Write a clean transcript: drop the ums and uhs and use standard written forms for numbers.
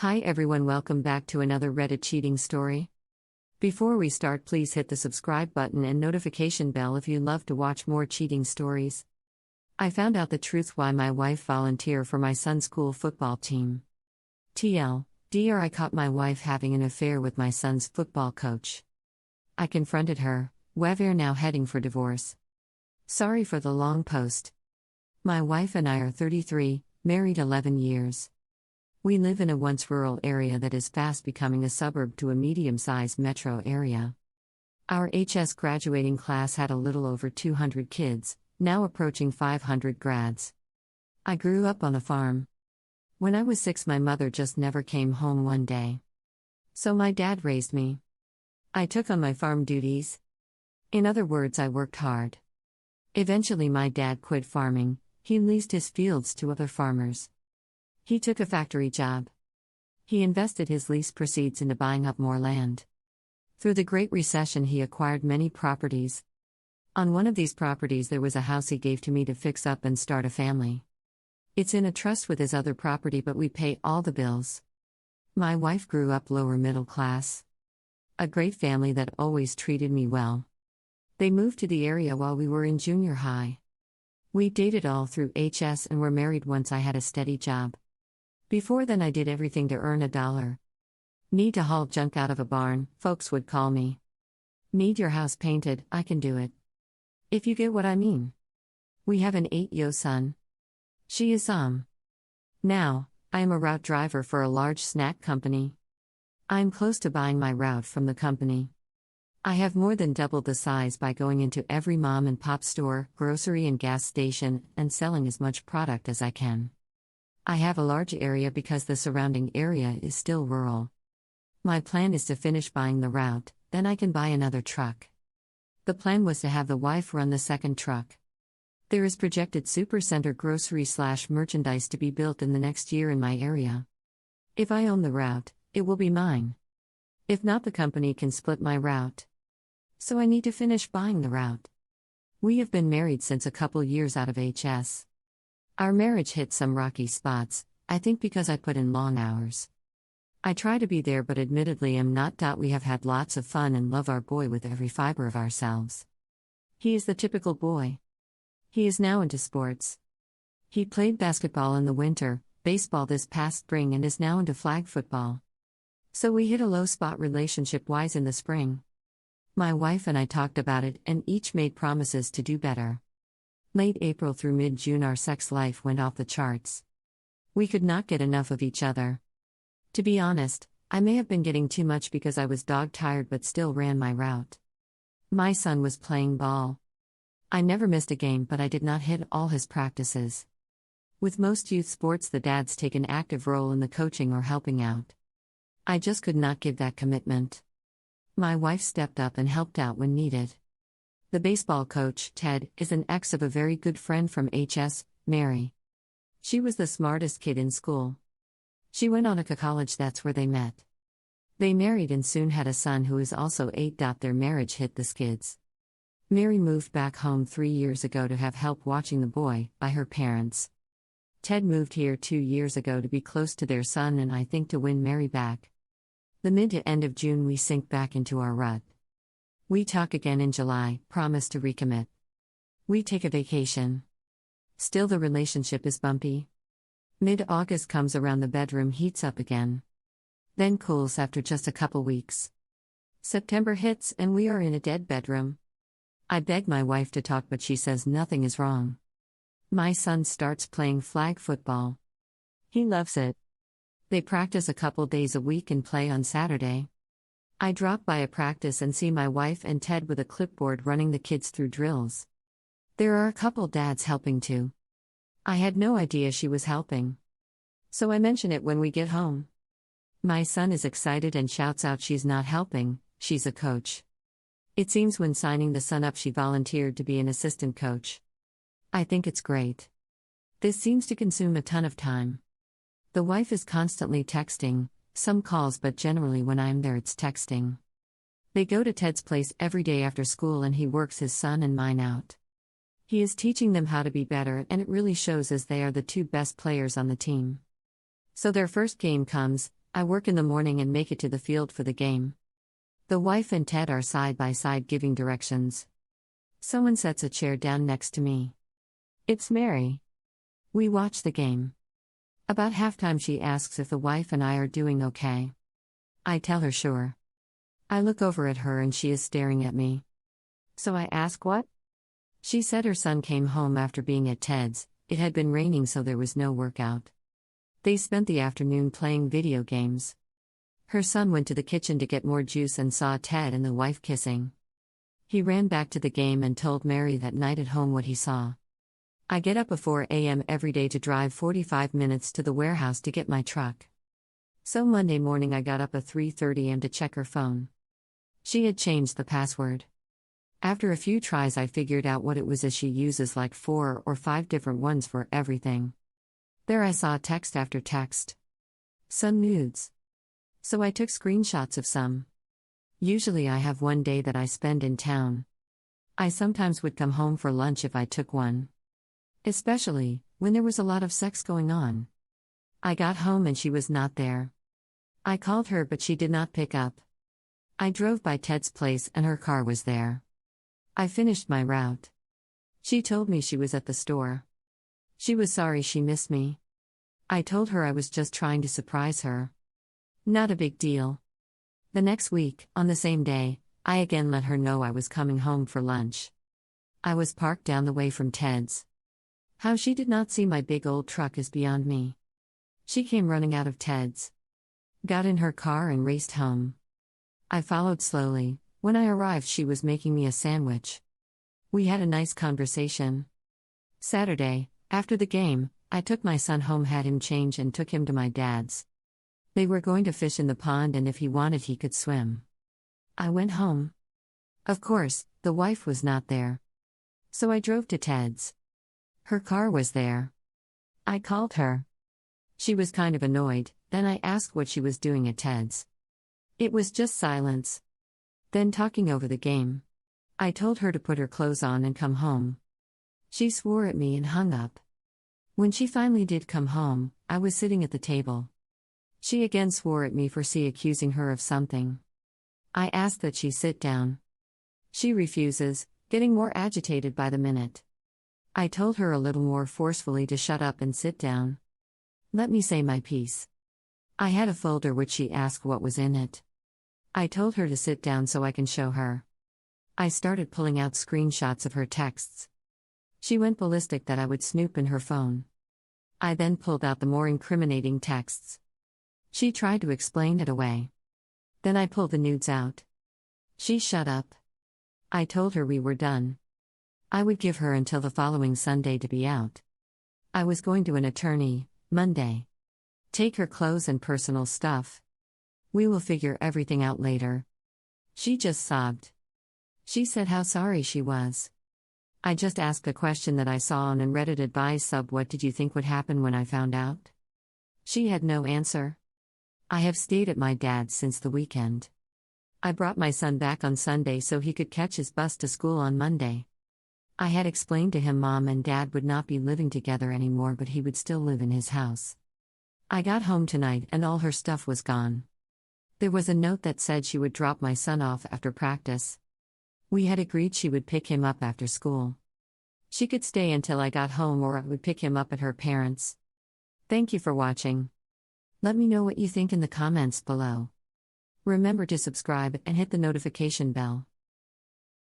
Hi everyone, welcome back to another Reddit cheating story. Before we start, please hit the subscribe button and notification bell if you love to watch more cheating stories. I found out the truth why my wife volunteered for my son's school football team. TLDR, I caught my wife having an affair with my son's football coach. I confronted her. We're now heading for divorce. Sorry for the long post. My wife and I are 33, married 11 years. We live in a once rural area that is fast becoming a suburb to a medium-sized metro area. Our HS graduating class had a little over 200 kids, now approaching 500 grads. I grew up on a farm. When I was 6, my mother just never came home one day. So my dad raised me. I took on my farm duties. In other words, I worked hard. Eventually my dad quit farming. He leased his fields to other farmers. He took a factory job. He invested his lease proceeds into buying up more land. Through the Great Recession, he acquired many properties. On one of these properties, there was a house he gave to me to fix up and start a family. It's in a trust with his other property, but we pay all the bills. My wife grew up lower middle class. A great family that always treated me well. They moved to the area while we were in junior high. We dated all through HS and were married once I had a steady job. Before then, I did everything to earn $1. Need to haul junk out of a barn, folks would call me. Need your house painted, I can do it. If you get what I mean. We have an 8-year son. She is Now, I am a route driver for a large snack company. I am close to buying my route from the company. I have more than doubled the size by going into every mom and pop store, grocery and gas station, and selling as much product as I can. I have a large area because the surrounding area is still rural. My plan is to finish buying the route, then I can buy another truck. The plan was to have the wife run the second truck. There is projected supercenter grocery/merchandise to be built in the next year in my area. If I own the route, it will be mine. If not, the company can split my route. So I need to finish buying the route. We have been married since a couple years out of HS. Our marriage hit some rocky spots, I think because I put in long hours. I try to be there, but admittedly am not. We have had lots of fun and love our boy with every fiber of ourselves. He is the typical boy. He is now into sports. He played basketball in the winter, baseball this past spring, and is now into flag football. So we hit a low spot relationship-wise in the spring. My wife and I talked about it and each made promises to do better. Late April through mid-June, our sex life went off the charts. We could not get enough of each other. To be honest, I may have been getting too much because I was dog-tired but still ran my route. My son was playing ball. I never missed a game, but I did not hit all his practices. With most youth sports, the dads take an active role in the coaching or helping out. I just could not give that commitment. My wife stepped up and helped out when needed. The baseball coach, Ted, is an ex of a very good friend from HS, Mary. She was the smartest kid in school. She went on to college, that's where they met. They married and soon had a son who is also 8. Their marriage hit the skids. Mary moved back home 3 years ago to have help watching the boy by her parents. Ted moved here 2 years ago to be close to their son and I think to win Mary back. The mid to end of June we sink back into our rut. We talk again in July, promise to recommit. We take a vacation. Still the relationship is bumpy. Mid-August comes around, the bedroom heats up again. Then cools after just a couple weeks. September hits and we are in a dead bedroom. I beg my wife to talk, but she says nothing is wrong. My son starts playing flag football. He loves it. They practice a couple days a week and play on Saturday. I drop by a practice and see my wife and Ted with a clipboard running the kids through drills. There are a couple dads helping too. I had no idea she was helping. So I mention it when we get home. My son is excited and shouts out she's not helping, she's a coach. It seems when signing the son up she volunteered to be an assistant coach. I think it's great. This seems to consume a ton of time. The wife is constantly texting. Some calls, but generally when I'm there it's texting. They go to Ted's place every day after school and he works his son and mine out. He is teaching them how to be better, and it really shows as they are the two best players on the team. So their first game comes, I work in the morning and make it to the field for the game. The wife and Ted are side by side giving directions. Someone sets a chair down next to me. It's Mary. We watch the game. About halftime, she asks if the wife and I are doing okay. I tell her sure. I look over at her and she is staring at me. So I ask what? She said her son came home after being at Ted's. It had been raining, so there was no workout. They spent the afternoon playing video games. Her son went to the kitchen to get more juice and saw Ted and the wife kissing. He ran back to the game and told Mary that night at home what he saw. I get up at 4 a.m. every day to drive 45 minutes to the warehouse to get my truck. So Monday morning I got up at 3:30 a.m. to check her phone. She had changed the password. After a few tries I figured out what it was, as she uses like 4 or 5 different ones for everything. There I saw text after text. Some nudes. So I took screenshots of some. Usually I have one day that I spend in town. I sometimes would come home for lunch if I took one. Especially when there was a lot of sex going on. I got home and she was not there. I called her but she did not pick up. I drove by Ted's place and her car was there. I finished my route. She told me she was at the store. She was sorry she missed me. I told her I was just trying to surprise her. Not a big deal. The next week, on the same day, I again let her know I was coming home for lunch. I was parked down the way from Ted's. How she did not see my big old truck is beyond me. She came running out of Ted's, got in her car and raced home. I followed slowly. When I arrived, she was making me a sandwich. We had a nice conversation. Saturday, after the game, I took my son home, had him change, and took him to my dad's. They were going to fish in the pond, and if he wanted, he could swim. I went home. Of course, the wife was not there. So I drove to Ted's. Her car was there. I called her. She was kind of annoyed, then I asked what she was doing at Ted's. It was just silence. Then talking over the game. I told her to put her clothes on and come home. She swore at me and hung up. When she finally did come home, I was sitting at the table. She again swore at me for accusing her of something. I asked that she sit down. She refuses, getting more agitated by the minute. I told her a little more forcefully to shut up and sit down. Let me say my piece. I had a folder which she asked what was in it. I told her to sit down so I can show her. I started pulling out screenshots of her texts. She went ballistic that I would snoop in her phone. I then pulled out the more incriminating texts. She tried to explain it away. Then I pulled the nudes out. She shut up. I told her we were done. I would give her until the following Sunday to be out. I was going to an attorney, Monday. Take her clothes and personal stuff. We will figure everything out later. She just sobbed. She said how sorry she was. I just asked a question that I saw on an Reddit advice sub: what did you think would happen when I found out? She had no answer. I have stayed at my dad's since the weekend. I brought my son back on Sunday so he could catch his bus to school on Monday. I had explained to him Mom and Dad would not be living together anymore, but he would still live in his house. I got home tonight and all her stuff was gone. There was a note that said she would drop my son off after practice. We had agreed she would pick him up after school. She could stay until I got home, or I would pick him up at her parents'. Thank you for watching. Let me know what you think in the comments below. Remember to subscribe and hit the notification bell.